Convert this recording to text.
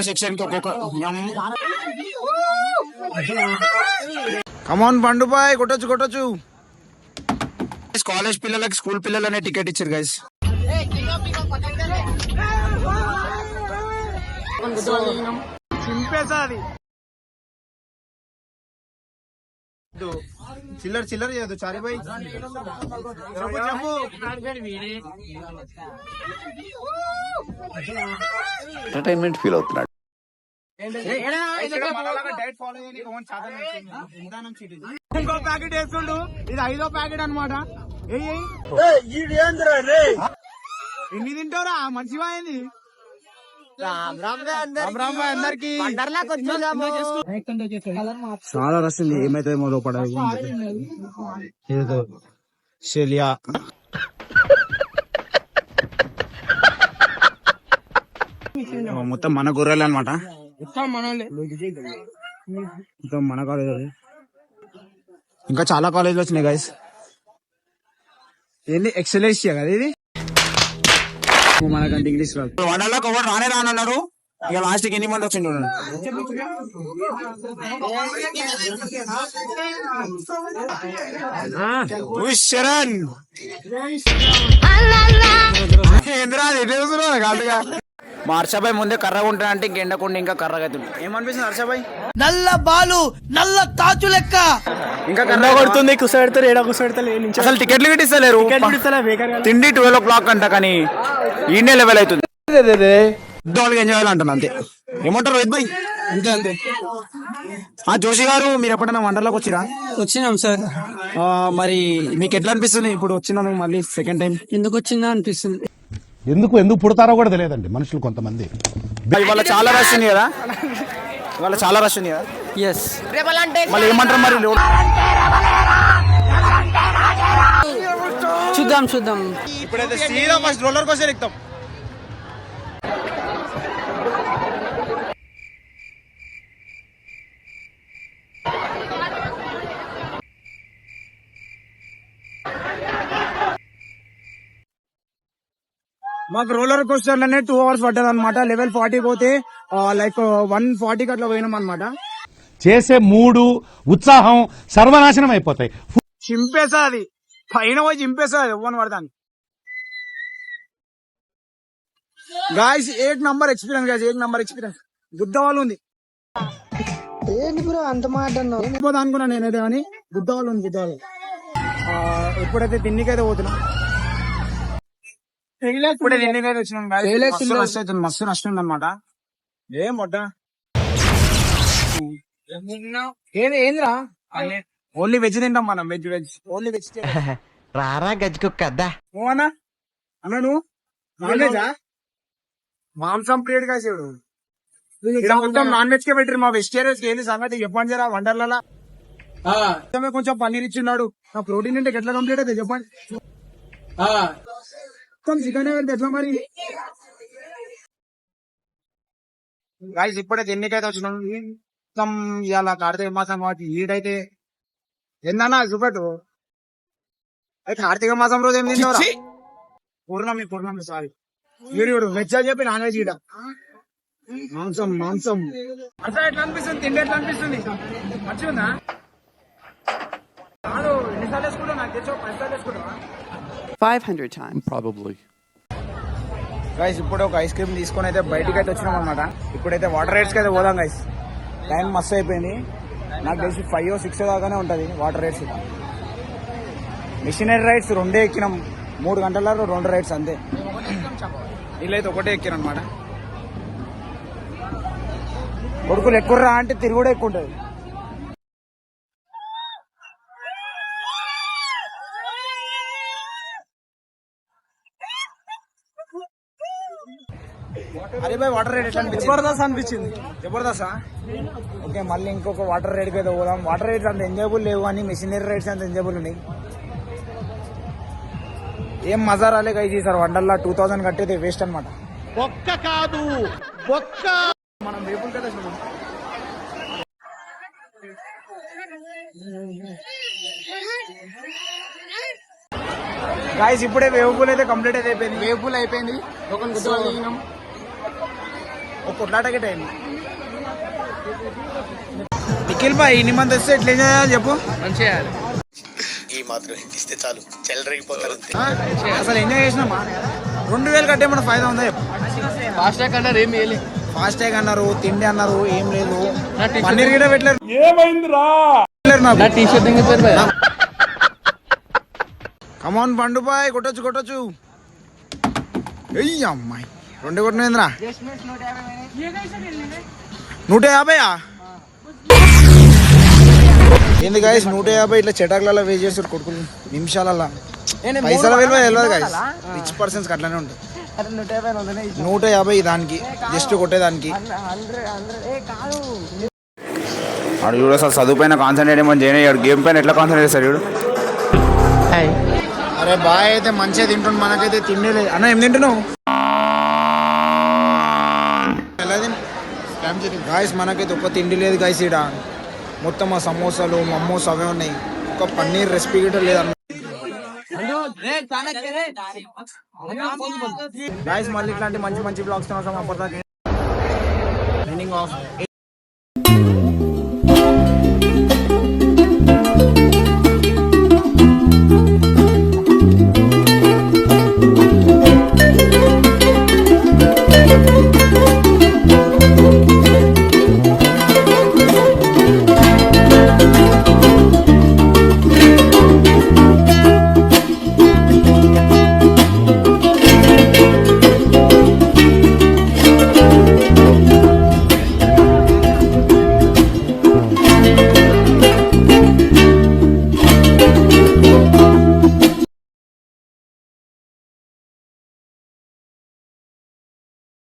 Section కి ఒక్కొక్క కమాన్ బండు bye కొట్టొచ్చు college పిల్లలకి స్కూల్ పిల్లలనే టికెట్ ఇచ్చారు గైస్. చింపేసాది చిల్లర చేయదు చారి బాయ్ ఎంటర్టైన్మెంట్ ఫీల్ అవుతున్నాడు. ఇంకో ప్యాకెట్ వేస్తుండు, ఇది 5వ ప్యాకెట్ అనమాట. ఎన్ని తింటారా మంచిగా అయింది. అందరికి చాలా రస్తుంది. ఏమైతే మొదలు పడదు మొత్తం మన గొర్రెలు అనమాట. మొత్తం మన కాలేజ్. ఇంకా చాలా కాలేజీలు వచ్చినాయి గైస్. ఏంది ఎక్సలెన్స్ కదా ఇది. మనకంటే ఇంగ్లీష్ రాదు. వడలోకి ఒకటి రానన్నారు. ఇక లాస్ట్ కి ఎన్ని మంది వచ్చిండు శరణ్ మా హర్షభాయ్ ముందే కర్రగా ఉంటాడంటే ఇంకెండకుండా ఇంకా కర్రగా అవుతుంది. ఏమనిపిస్తుంది హర్షభాయ్? నల్ల బాలు నల్ల తాచు లెక్క ఇంకా కర్ర కొడుతుంది. కుసపెడతారు ఏడా కుసపెడతారు. అసలు టికెట్లు గిట్టిస్తలేరు. తిండి 12 అంట కానీ ఈయనే లెవెల్ అవుతుంది. ఎంజాయ్ చేయాలంటాను అంతే. ఏమంటారు రోహిత్ భాయ్? అంతే. జోషి గారు మీరు ఎప్పుడైనా వండర్లోకి వచ్చిరా? వచ్చినాం సార్. మరి మీకు ఎట్లా అనిపిస్తుంది ఇప్పుడు వచ్చినాను మళ్ళీ సెకండ్ టైం? ఎందుకు వచ్చిందా అనిపిస్తుంది. ఎందుకు పుడతారో కూడా తెలియదండి మనుషులు కొంతమంది. ఇవాళ చాలా రష్ ఉంది కదా. ఎస్. మళ్ళీ ఏమంటారు మరి? చూద్దాం. ఇప్పుడైతే సీదా ఫస్ట్ రోలర్ కోస్టర్ ఎక్కుతాం. మాకు రోలర్ కోస్టర్ అనే 2 hours పడ్డది అనమాట. లెవెల్ 40 పోతే లైక్ 140 అట్లా పోయినాం అనమాట. చేసే మూడు ఉత్సాహం సర్వనాశనం అయిపోతాయి. చింపేసాది పైన పోయి చింపేసాది ఎవ్వని పడతాను. గాయస్ 8 నంబర్ ఎక్స్పీరియన్స్ గుద్ద వాళ్ళు ఉంది. ఏంటి బ్రో అంత మాట అనుకున్నా నేనైతే కానీ గుద్ద వాళ్ళు ఉంది. ఎప్పుడైతే తిన్నికైతే పోతున్నా ఇప్పుడే తిన్నికైతే వచ్చినాం. మస్తు నష్టం అనమాట. ఏం మొట్ట ఏందిరా ఓన్లీ వెజ్ తింటాం మనం. వెజ్ ఓన్లీ వెజ్ రారా గజ్జుకుక్క అన్నా నువ్వు నాన్ వెజా? మాంసం ప్రియుడు కాసేడు. మొత్తం నాన్ వెజ్ కే పెట్టారు. మా వెజిటేరియన్స్ ఏంది సంగతి చెప్పండి జరా. వండర్లలో కొంచెం పన్నీర్ ఇచ్చిన్నాడు. నా ప్రోటీన్ ఇంటే ఎట్లా కంప్లీట్ అయితే చెప్పండి. మొత్తం చికెన్ ఎట్లా మరి? గాయస్ ఇప్పుడైతే ఎన్నికైతే వచ్చినాం. మొత్తం ఇవాళ కార్తీక మాసం కాబట్టి ఈడైతే ఏందన్నా చూపెట్టు. కార్తీక మాసం రోజు ఏం తింటారా? పూర్ణమి సారీ వీడు వెజ్ అని చెప్పి నాన్ వెజ్ ఈడ మాంసం. అసలు ఎట్లా అనిపిస్తుంది? తిండి ఎట్లా అనిపిస్తుంది? మంచిగుందా? ఎన్నిసార్లు వేసుకుంటావు? నాకు తెచ్చో 10 సార్లు వేసుకుంటావా? 500 times probably. గైస్ ఇప్పుడు ఒక ఐస్ క్రీమ్ తీసుకొని అయితే బయటికి అయితే వచ్చినాం అనమాట. ఇప్పుడైతే వాటర్ రైడ్స్కి అయితే పోదాం గైస్. టైం మస్తు అయిపోయింది. నాకు తెలిసి 5 or 6 దాకానే ఉంటుంది వాటర్ రైడ్స్. మిషనరీ రైడ్స్ 2 ఎక్కినాం. 3 గంటలలో 2 రైడ్స్ అంతే. వీళ్ళైతే ఒకటే ఎక్కిన అనమాట. కొడుకులు ఎక్కుర్రా అంటే తిరుగుడే ఎక్కువ ఉంటుంది. అరే భాయ్ వాటర్ రైడ్ ఎట్లా అనిపించింది? జబర్దస్త్. ఓకే మళ్ళీ ఇంకొక వాటర్ రైడ్కి అయితే పోదాం. వాటర్ రైడ్స్ అంత ఎంజాయబుల్ లేవు కానీ మిషనరీ రైడ్స్ అంత ఎంజాయబుల్ ఉన్నాయి. ఏం మజా రాలే గైస్ ఈసారి వండర్లా. 2000 కట్టేది వేస్ట్ అనమాట. మనం రేపుల్ కదా గాయస్ ఇప్పుడే వేవ్ పూల్ అయితే కంప్లీట్ అయితే అయిపోయింది. వేవ్ పూల్ అయిపోయింది. ఒక కొట్లాటకే టైం. నిఖిల్ బాయ్ ఇన్ని మంది వస్తే ఎట్లా చేయాలి చెప్పు. ఈ మాత్రం ఇస్తే చాలు చెల్లరగిపోతారు అంతే. అసలు ఎంజాయ్ చేసినామా? 2000 కట్టే మన ఫైదా ఉందా చెప్పు. ఫాస్ట్ ట్యాగ్ అన్నారు ఏమి ఫాస్ట్ ట్యాగ్ అన్నారు, తిండి అన్నారు, ఏం లేదు. పన్నీర్ గిడ పెట్టలేరు. ఏమైందిరా నాకు. టీ షర్ట్ కమాన్ పండు బాయ్, కొట్టొచ్చు. ఎయ్యి అమ్మాయి 2 కొట్టినేంద్రా. 150 ఏంది గాయస్ 150 ఇట్లా చెటాకులలో వేస్ట్ చేస్తారు కొడుకులు నిమిషాలల్లా. పైసల విలువ తెలియదు గాయస్. రిచ్ పర్సన్స్ అట్లానే ఉంటుంది. 150 దానికి జస్ట్ కొట్టేదానికి. వాడు చూడు అసలు చదువు పైన కాన్సన్ట్రేట్ ఏమో చేయను, గేమ్ పైన ఎట్లా కాన్సన్ట్రేట్ చేస్తాడు చూడు. అరే బాయ్ అయితే మంచిగా తింటుండు, మనకైతే తిండి లేదు. అన్న ఏం తింటున్నావు? గాయస్ మనకైతే ఒక్క తిండి లేదు గాయస్. ఈడ మొత్తం ఆ సమోసాలు మమ్మోస్ అవే ఉన్నాయి. ఒక పన్నీర్ రెసిపీ గిట్ట లేదన్న. గాయస్ మళ్ళీ ఇట్లాంటి మంచి బ్లాగ్స్ అప్పటిదాకా.